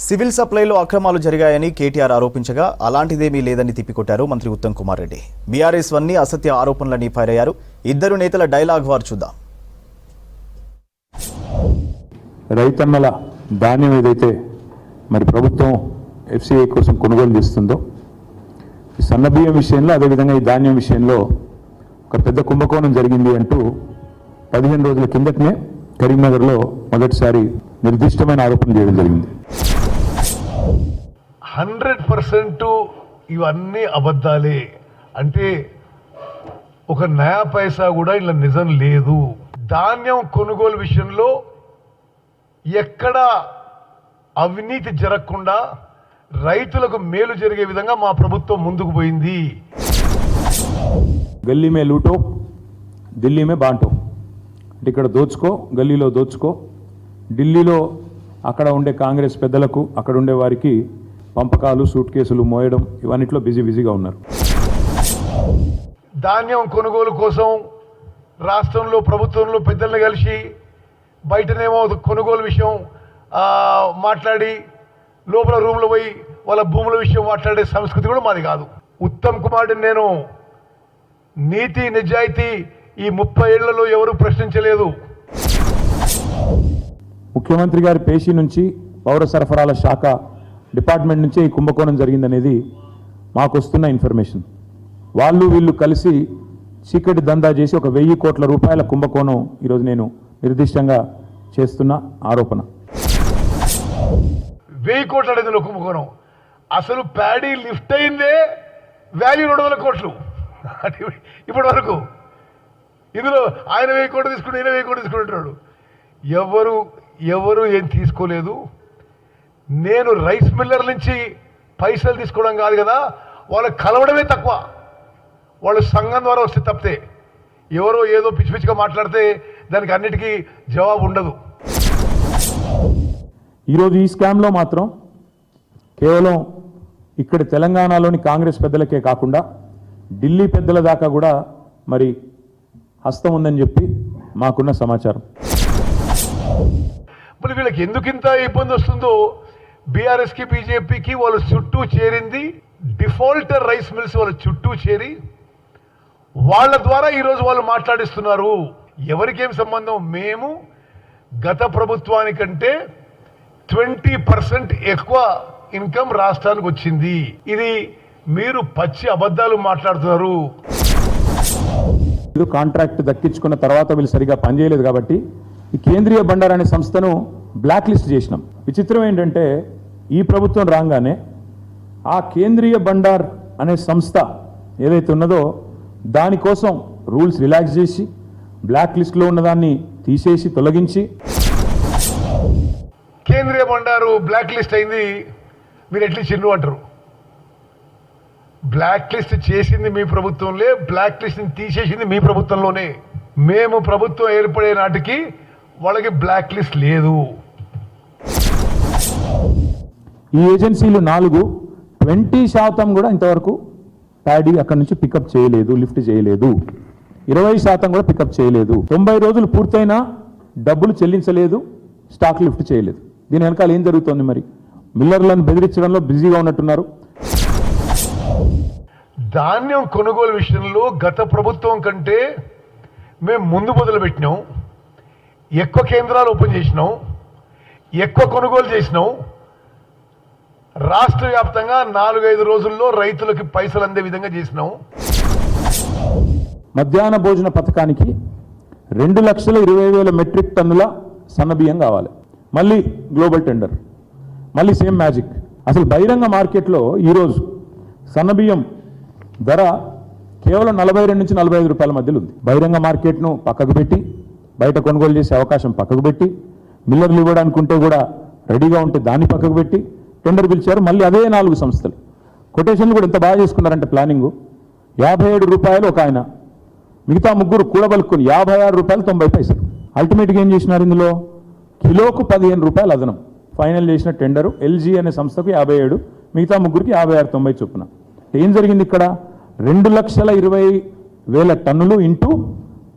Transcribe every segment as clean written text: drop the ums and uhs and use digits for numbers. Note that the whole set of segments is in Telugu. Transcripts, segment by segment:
సివిల్ సప్లైలో అక్రమాలు జరిగాయని కేటీఆర్ ఆరోపించగా అలాంటిదేమీ లేదని తిప్పికొట్టారు మంత్రి ఉత్తమ్ కుమార్ రెడ్డి. బీఆర్ఎస్ వన్నీ అసత్య ఆరోపణలని ఫైర్ అయ్యారు. ఇద్దరు నేతల డైలాగ్ వారు చూద్దాం. రైతన్నల ధాన్యం ఏదైతే మరి ప్రభుత్వం ఎఫ్సిఐ కోసం కొనుగోలు చేస్తుందో ఈ సన్నబియ్యం విషయంలో అదేవిధంగా ఈ ధాన్యం విషయంలో ఒక పెద్ద కుంభకోణం జరిగింది అంటూ 15 రోజుల కిందటనే కరీంనగర్లో మొదటిసారి నిర్దిష్టమైన ఆరోపణ చేయడం జరిగింది. 100% ఇవన్నీ అబద్ధాలే, అంటే ఒక నయా పైసా కూడా ఇలా నిజం లేదు. ధాన్యం కొనుగోలు విషయంలో ఎక్కడ అవినీతి జరగకుండా రైతులకు మేలు జరిగే విధంగా మా ప్రభుత్వం ముందుకు పోయింది. గల్లీ మే లూటో ఢిల్లీ మే బాంటో, అంటే ఇక్కడ దోచుకో గల్లీలో దోచుకో, ఢిల్లీలో అక్కడ ఉండే కాంగ్రెస్ పెద్దలకు అక్కడ ఉండే వారికి పంపకాలు సూట్ కేసులు మోయడం ఇవన్నిట్లో బిజీగా ఉన్నారు. ధాన్యం కొనుగోలు కోసం రాష్ట్రంలో ప్రభుత్వంలో పెద్దలను కలిసి బయటనేమో కొనుగోలు విషయం మాట్లాడి లోపల రూమ్లో పోయి వాళ్ళ భూముల విషయం మాట్లాడే సంస్కృతి కూడా మాది కాదు. ఉత్తమ్ కుమార్ నేను నీతి నిజాయితీ ఈ 30 ఏళ్లలో ఎవరు ప్రశ్నించలేదు. ముఖ్యమంత్రి గారి పేషీ నుంచి పౌర సరఫరాల శాఖ డిపార్ట్మెంట్ నుంచే ఈ కుంభకోణం జరిగిందనేది మాకు వస్తున్న ఇన్ఫర్మేషన్. వాళ్ళు వీళ్ళు కలిసి చీకటి దందా చేసి ఒక 1000 కోట్ల రూపాయల కుంభకోణం ఈరోజు నేను నిర్దిష్టంగా చేస్తున్న ఆరోపణ. 1000 కోట్ల అనేది కుంభకోణం. అసలు ప్యాడీ లిఫ్ట్ అయిందే వాల్యూ 200 కోట్లు ఇప్పటి వరకు. ఇందులో ఆయన 1000 కోట్లు తీసుకుని ఈయన 1000 కోట్లు తీసుకుంటున్నాడు. ఎవరు ఏం తీసుకోలేదు. నేను రైస్ మిల్లర్ నుంచి పైసలు తీసుకోవడం కాదు కదా, వాళ్ళకి కలవడమే తక్కువ. వాళ్ళు సంఘం ద్వారా వస్తే తప్పితే ఎవరో ఏదో పిచ్చి పిచ్చిగా మాట్లాడితే దానికి అన్నిటికీ జవాబు ఉండదు. ఈరోజు ఈ స్కామ్లో మాత్రం కేవలం ఇక్కడ తెలంగాణలోని కాంగ్రెస్ పెద్దలకే కాకుండా ఢిల్లీ పెద్దల దాకా కూడా మరి హస్తం ఉందని చెప్పి మాకున్న సమాచారం. మరి వీళ్ళకి ఎందుకింత ఇబ్బంది వస్తుందో, బీఆర్ఎస్కి బీజేపీకి వాళ్ళు చుట్టూ చేరింది డిఫాల్టర్ రైస్ మిల్స్ వాళ్ళ చుట్టూ చేరి వాళ్ళ ద్వారా ఈరోజు వాళ్ళు మాట్లాడిస్తున్నారు. ఎవరికేం సంబంధం? మేము గత ప్రభుత్వానికంటే 20% ఎక్కువ ఇన్కమ్ రాష్ట్రానికి వచ్చింది. ఇది మీరు పచ్చి అబద్ధాలు మాట్లాడుతున్నారు. కాంట్రాక్ట్ దక్కించుకున్న తర్వాత వీళ్ళు సరిగా పనిచేయలేదు కాబట్టి ఈ కేంద్రీయ బండార్ అనే సంస్థను బ్లాక్ లిస్ట్ చేసినాం. విచిత్రం ఏంటంటే ఈ ప్రభుత్వం రాగానే ఆ కేంద్రీయ బండార్ అనే సంస్థ ఏదైతే ఉన్నదో దానికోసం రూల్స్ రిలాక్స్ చేసి బ్లాక్ లిస్ట్లో ఉన్నదాన్ని తీసేసి తొలగించి కేంద్రీయ బండారు బ్లాక్ లిస్ట్ అయింది. మీరు ఎట్లా చిన్ను అంటారు? బ్లాక్ లిస్ట్ చేసింది మీ ప్రభుత్వంలో, బ్లాక్ లిస్ట్ని తీసేసింది మీ ప్రభుత్వంలోనే. మేము ప్రభుత్వం ఏర్పడే నాటికి వాళ్ళకి బ్లాక్ లిస్ట్ లేదు. ఈ ఏజెన్సీలు 20% కూడా ఇంతవరకు ప్యాడీ అక్కడి నుంచి పికప్ చేయలేదు, లిఫ్ట్ చేయలేదు. 20% కూడా పికప్ చేయలేదు. 90 రోజులు పూర్తయినా డబ్బులు చెల్లించలేదు, స్టాక్ లిఫ్ట్ చేయలేదు. దీని వెనకాల ఏం జరుగుతోంది? మరి మిల్లర్లను బెదిరించడంలో బిజీగా ఉన్నట్టున్నారు. ధాన్యం కొనుగోలు విషయంలో గత ప్రభుత్వం కంటే మేము ముందు మొదలుపెట్టినాం. ఎక్కువ కేంద్రాలు ఓపెన్ చేసినాం, ఎక్కువ కొనుగోలు చేసినాం. రాష్ట్ర వ్యాప్తంగా 4-5 రోజుల్లో రైతులకి పైసలు అందే విధంగా చేసినాం. మధ్యాహ్న భోజన పథకానికి 2,20,000 మెట్రిక్ టన్నుల సన్నబియ్యం కావాలి. మళ్ళీ గ్లోబల్ టెండర్, మళ్ళీ సేమ్ మ్యాజిక్. అసలు బహిరంగ మార్కెట్లో ఈరోజు సన్నబియ్యం ధర కేవలం 42 నుంచి 45 రూపాయల మధ్యలో ఉంది. బహిరంగ మార్కెట్ను పక్కకు పెట్టి బయట కొనుగోలు చేసే అవకాశం పక్కకు పెట్టి మిల్లర్లు ఇవ్వడానికి ఉంటే కూడా రెడీగా ఉంటే దాన్ని పక్కకు పెట్టి టెండర్ పిలిచారు. మళ్ళీ అదే 4 సంస్థలు కొటేషన్లు కూడా ఎంత బాగా చేసుకున్నారంటే ప్లానింగు 57 రూపాయలు ఒక ఆయన, మిగతా 3 కూడబలుక్కుని 56 రూపాయలు 90 పైసలు. అల్టిమేట్గా ఏం చేసినారు? ఇందులో కిలోకు 15 రూపాయలు అదనం. ఫైనల్ చేసిన టెండరు ఎల్జీ అనే సంస్థకు 57, మిగతా 3కి 56-90 చొప్పున. ఏం జరిగింది ఇక్కడ? 2,20,000 టన్నులు ఇంటూ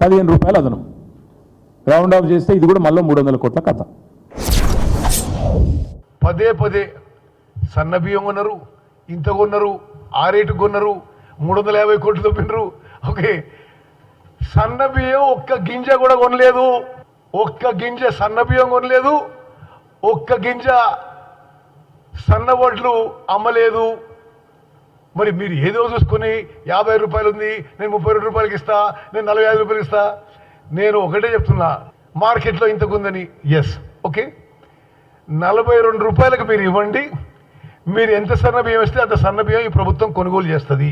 15 రూపాయలు అదనం. రౌండ్ ఆఫ్ చేస్తే ఇది కూడా మళ్ళీ 300 కోట్ల కథ. పదే పదే సన్న బియ్యం కొన్నారు, ఇంత కొన్నారు, ఆ రేటు కొన్నారు, 350 కోట్లు తప్పినరు. ఓకే, సన్న బియ్యం ఒక్క గింజ కూడా కొనలేదు, ఒక్క గింజ సన్న బియ్యం కొనలేదు, ఒక్క గింజ సన్న వడ్లు అమ్మలేదు. మరి మీరు ఏదో చూసుకొని 50 రూపాయలు ఉంది, నేను 32 రూపాయలకి ఇస్తా, నేను 45 రూపాయలకి ఇస్తా. నేను ఒకటే చెప్తున్నా, మార్కెట్లో ఇంతకుందని. ఎస్, ఓకే, 42 రూపాయలకు మీరు ఇవ్వండి. మీరు ఎంత సన్న బియ్యం ఇస్తే అంత సన్న బియ్యం ఈ ప్రభుత్వం కొనుగోలు చేస్తుంది.